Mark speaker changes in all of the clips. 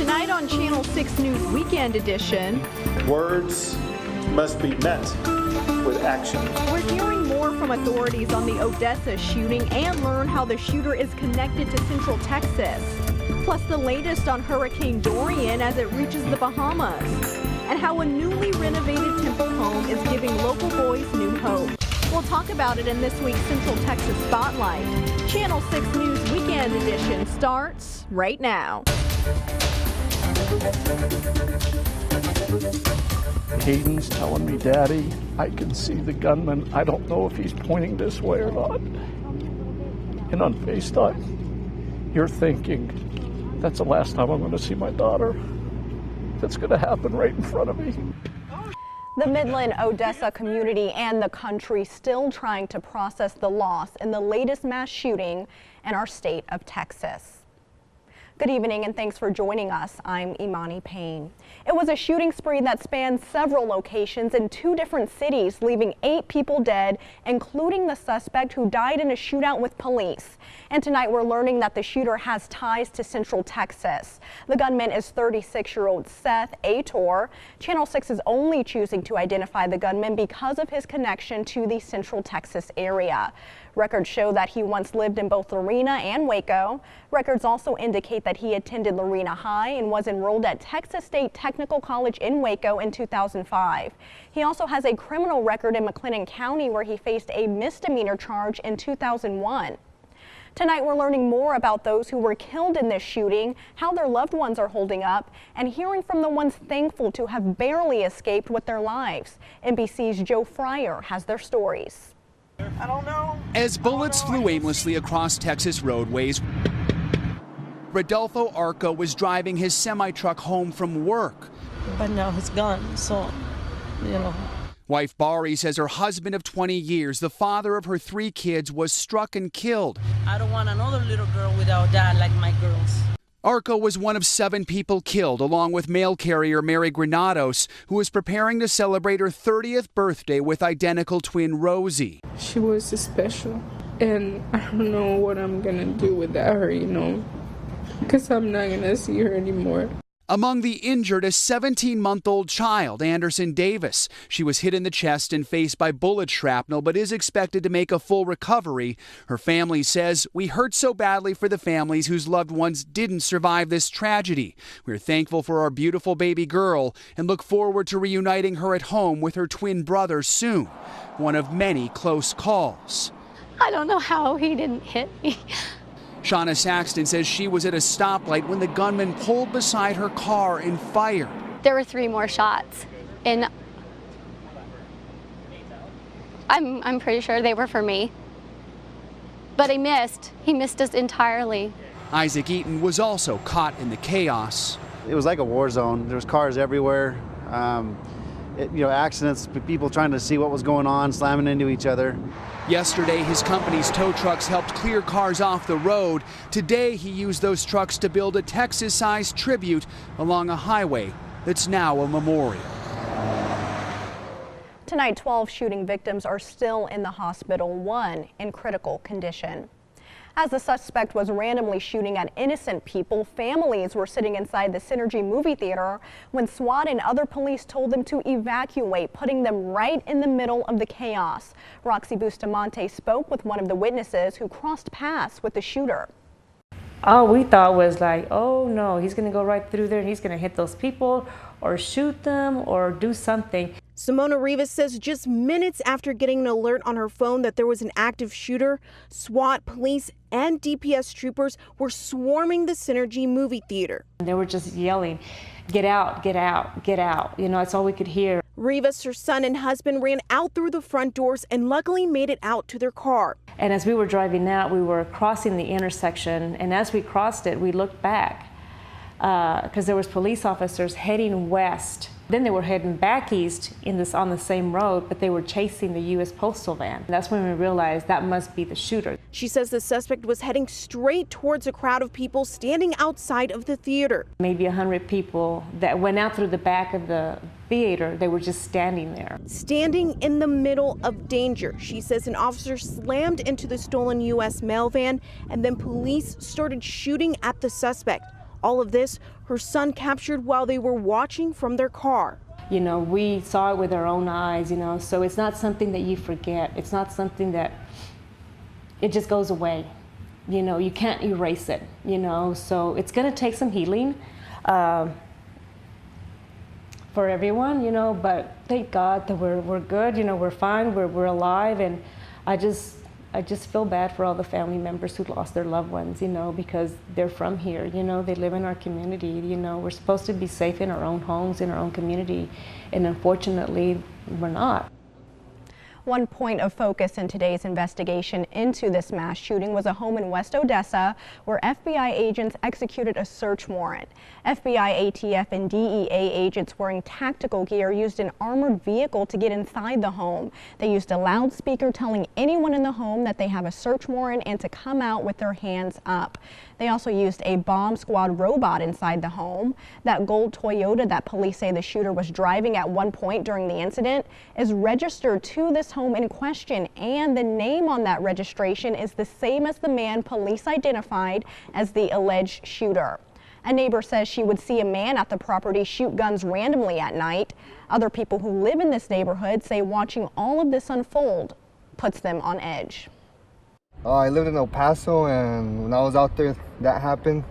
Speaker 1: Tonight on Channel 6 News Weekend Edition.
Speaker 2: Words must be met with action.
Speaker 1: We're hearing more from authorities on the Odessa shooting and learn how the shooter is connected to Central Texas. Plus the latest on Hurricane Dorian as it reaches the Bahamas. And how a newly renovated Temple home is giving local boys new hope. We'll talk about it in this week's Central Texas Spotlight. Channel 6 News Weekend Edition starts right now.
Speaker 3: Hayden's telling me, Daddy, I can see the gunman. I don't know if he's pointing this way or not. And on FaceTime, you're thinking, that's the last time I'm going to see my daughter. That's going to happen right in front of me.
Speaker 1: The Midland Odessa community and the country still trying to process the loss in the latest mass shooting in our state of Texas. Good evening and thanks for joining us. I'm Imani Payne. It was a shooting spree that spanned several locations in 2 different cities, leaving 8 people dead, including the suspect who died in a shootout with police. And tonight we're learning that the shooter has ties to Central Texas. The gunman is 36-year-old Seth Ator. Channel 6 is only choosing to identify the gunman because of his connection to the Central Texas area. Records show that he once lived in both Lorena and Waco. Records also indicate that he attended Lorena High and was enrolled at Texas State Technical College in Waco in 2005. He also has a criminal record in McLennan County where he faced a misdemeanor charge in 2001. Tonight we're learning more about those who were killed in this shooting, how their loved ones are holding up, and hearing from the ones thankful to have barely escaped with their lives. NBC's Joe Fryer has their stories.
Speaker 4: I don't know.
Speaker 5: As bullets flew aimlessly across Texas roadways, Rodolfo Arco was driving his semi-truck home from work.
Speaker 4: But now he's gone, so, you know.
Speaker 5: Wife Bari says her husband of 20 years, the father of her 3 kids, was struck and killed.
Speaker 4: I don't want another little girl without dad like my girls.
Speaker 5: Arco was one of 7 people killed, along with mail carrier Mary Granados, who was preparing to celebrate her 30th birthday with identical twin Rosie.
Speaker 6: She was special, and I don't know what I'm gonna do without her, you know, because I'm not gonna see her anymore.
Speaker 5: Among the injured, a 17-month-old child, Anderson Davis. She was hit in the chest and face by bullet shrapnel, but is expected to make a full recovery. Her family says, "We hurt so badly for the families whose loved ones didn't survive this tragedy. We're thankful for our beautiful baby girl and look forward to reuniting her at home with her twin brother soon." One of many close calls.
Speaker 7: I don't know how he didn't hit me.
Speaker 5: Shauna Saxton says she was at a stoplight when the gunman pulled beside her car and fired.
Speaker 7: There were 3 more shots, and I'm pretty sure they were for me. But he missed. He missed us entirely.
Speaker 5: Isaac Eaton was also caught in the chaos.
Speaker 8: It was like a war zone. There was cars everywhere. Accidents, people trying to see what was going on, slamming into each other.
Speaker 5: Yesterday, his company's tow trucks helped clear cars off the road. Today, he used those trucks to build a Texas-sized tribute along a highway that's now a memorial.
Speaker 1: Tonight, 12 shooting victims are still in the hospital, 1 in critical condition. As the suspect was randomly shooting at innocent people, families were sitting inside the Synergy movie theater when SWAT and other police told them to evacuate, putting them right in the middle of the chaos. Roxy Bustamante spoke with one of the witnesses who crossed paths with the shooter.
Speaker 9: All we thought was like, oh no, he's going to go right through there and he's going to hit those people or shoot them or do something.
Speaker 10: Simona Rivas says just minutes after getting an alert on her phone that there was an active shooter, SWAT, police, and DPS troopers were swarming the Synergy movie theater.
Speaker 9: They were just yelling, get out, get out, get out. You know, that's all we could hear.
Speaker 10: Rivas, her son and husband ran out through the front doors and luckily made it out to their car.
Speaker 9: And as we were driving out, we were crossing the intersection, and as we crossed it, we looked back because there was police officers heading west. Then they were heading back east on the same road, but they were chasing the U.S. Postal van. That's when we realized that must be the shooter.
Speaker 10: She says the suspect was heading straight towards a crowd of people standing outside of the theater.
Speaker 9: Maybe 100 people that went out through the back of the theater. They were just standing there.
Speaker 10: Standing in the middle of danger. She says an officer slammed into the stolen U.S. mail van, and then police started shooting at the suspect. All of this, her son captured while they were watching from their car.
Speaker 9: You know, we saw it with our own eyes, you know, so it's not something that you forget. It's not something that it just goes away. You know, you can't erase it, you know, so it's going to take some healing for everyone, you know, but thank God that we're good, you know, we're fine, we're alive, and I just feel bad for all the family members who lost their loved ones, you know, because they're from here, you know, they live in our community, you know, we're supposed to be safe in our own homes, in our own community, and unfortunately, we're not.
Speaker 1: One point of focus in today's investigation into this mass shooting was a home in West Odessa where FBI agents executed a search warrant. FBI, ATF, and DEA agents wearing tactical gear used an armored vehicle to get inside the home. They used a loudspeaker telling anyone in the home that they have a search warrant and to come out with their hands up. They also used a bomb squad robot inside the home. That gold Toyota that police say the shooter was driving at one point during the incident is registered to this home in question, and the name on that registration is the same as the man police identified as the alleged shooter. A neighbor says she would see a man at the property shoot guns randomly at night. Other people who live in this neighborhood say watching all of this unfold puts them on edge.
Speaker 11: I lived in El Paso, and when I was out there, that happened.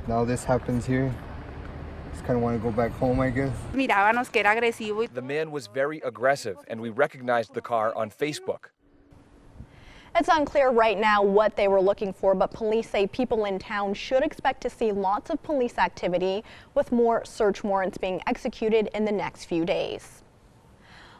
Speaker 11: Now this happens here. Just kind of want to go back home, I guess.
Speaker 12: The man was very aggressive, and we recognized the car on Facebook.
Speaker 1: It's unclear right now what they were looking for, but police say people in town should expect to see lots of police activity, with more search warrants being executed in the next few days.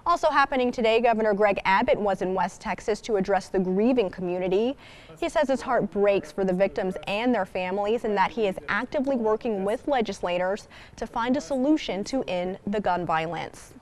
Speaker 1: Also happening today, Governor Greg Abbott was in West Texas to address the grieving community. He says his heart breaks for the victims and their families, and that he is actively working with legislators to find a solution to end the gun violence.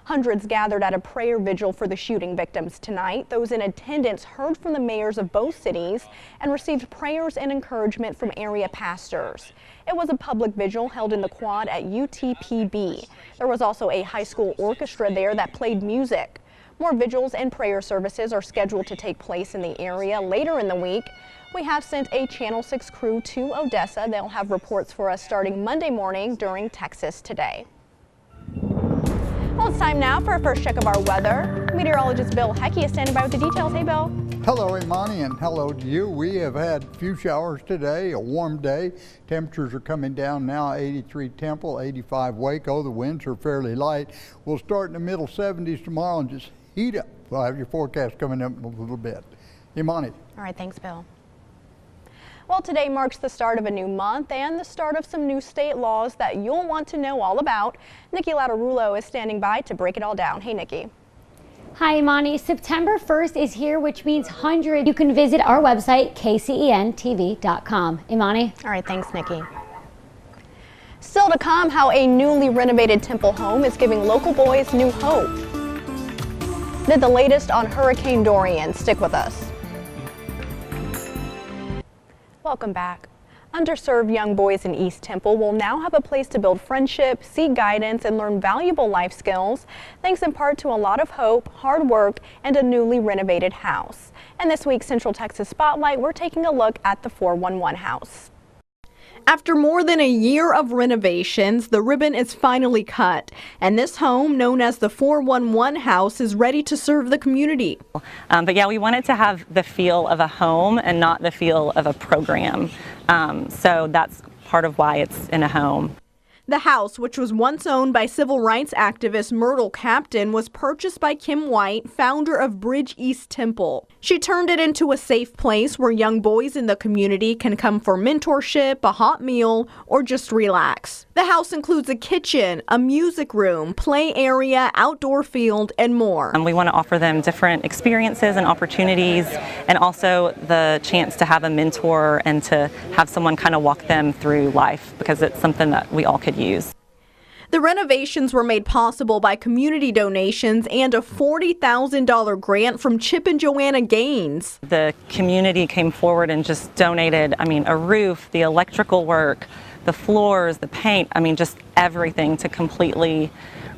Speaker 1: Hundreds gathered at a prayer vigil for the shooting victims tonight. Those in attendance heard from the mayors of both cities and received prayers and encouragement from area pastors. It was a public vigil held in the quad at UTPB. There was also a high school orchestra there that played music. More vigils and prayer services are scheduled to take place in the area later in the week. We have sent a Channel 6 crew to Odessa. They'll have reports for us starting Monday morning during Texas Today. Well, it's time now for a first check of our weather. Meteorologist Bill Hecky is standing by with the details. Hey, Bill.
Speaker 13: Hello, Imani, and hello to you. We have had a few showers today, a warm day. Temperatures are coming down now, 83 Temple, 85 Waco. The winds are fairly light. We'll start in the middle 70s tomorrow and just heat up. We'll have your forecast coming up in a little bit. Imani.
Speaker 1: All right, thanks, Bill. Well, today marks the start of a new month and the start of some new state laws that you'll want to know all about. Nikki Lattarulo is standing by to break it all down. Hey, Nikki.
Speaker 14: Hi, Imani. September 1st is here, which means hundreds. You can visit our website, kcentv.com. Imani?
Speaker 1: All right, thanks, Nikki. Still to come, how a newly renovated Temple home is giving local boys new hope. Then the latest on Hurricane Dorian. Stick with us. Welcome back. Underserved young boys in East Temple will now have a place to build friendship, seek guidance, and learn valuable life skills, thanks in part to a lot of hope, hard work, and a newly renovated house. And this week's Central Texas Spotlight, we're taking a look at the 411 house. After more than a year of renovations, the ribbon is finally cut, and this home, known as the 411 house, is ready to serve the community.
Speaker 15: But yeah, we wanted to have the feel of a home and not the feel of a program. So that's part of why it's in a home.
Speaker 1: The house, which was once owned by civil rights activist Myrtle Captain, was purchased by Kim White, founder of Bridge East Temple. She turned it into a safe place where young boys in the community can come for mentorship, a hot meal, or just relax. The house includes a kitchen, a music room, play area, outdoor field, and more.
Speaker 15: We want to offer them different experiences and opportunities, and also the chance to have a mentor and to have someone kind of walk them through life, because it's something that we all could use.
Speaker 1: The renovations were made possible by community donations and a $40,000 grant from Chip and Joanna Gaines.
Speaker 15: The community came forward and just donated, a roof, the electrical work, the floors, the paint, just everything to completely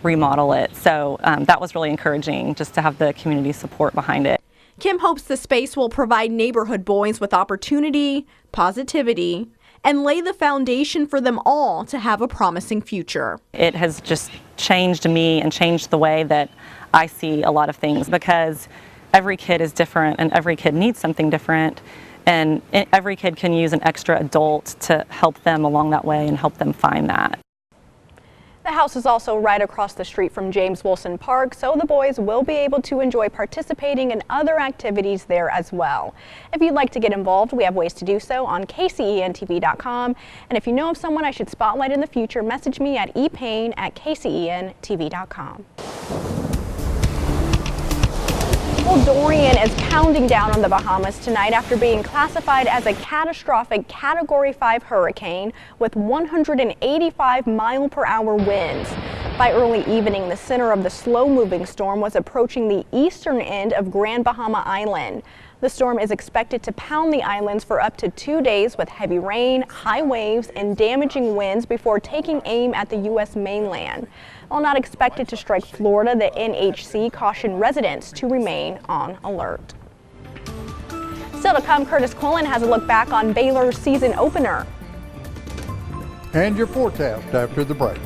Speaker 15: remodel it. So that was really encouraging, just to have the community support behind it.
Speaker 1: Kim hopes the space will provide neighborhood boys with opportunity, positivity,
Speaker 10: and lay the foundation for them all to have a promising future.
Speaker 15: It has just changed me and changed the way that I see a lot of things, because every kid is different and every kid needs something different, and every kid can use an extra adult to help them along that way and help them find that.
Speaker 1: The house is also right across the street from James Wilson Park, so the boys will be able to enjoy participating in other activities there as well. If you'd like to get involved, we have ways to do so on kcentv.com. And if you know of someone I should spotlight in the future, message me at epayne@kcentv.com. Well, Dorian is pounding down on the Bahamas tonight after being classified as a catastrophic Category 5 hurricane with 185-mile-per-hour winds. By early evening, the center of the slow-moving storm was approaching the eastern end of Grand Bahama Island. The storm is expected to pound the islands for up to 2 days with heavy rain, high waves, and damaging winds before taking aim at the U.S. mainland. While not expected to strike Florida, the NHC cautioned residents to remain on alert. Still to come, Curtis Quillen has a look back on Baylor's season opener.
Speaker 13: And your forecast after the break.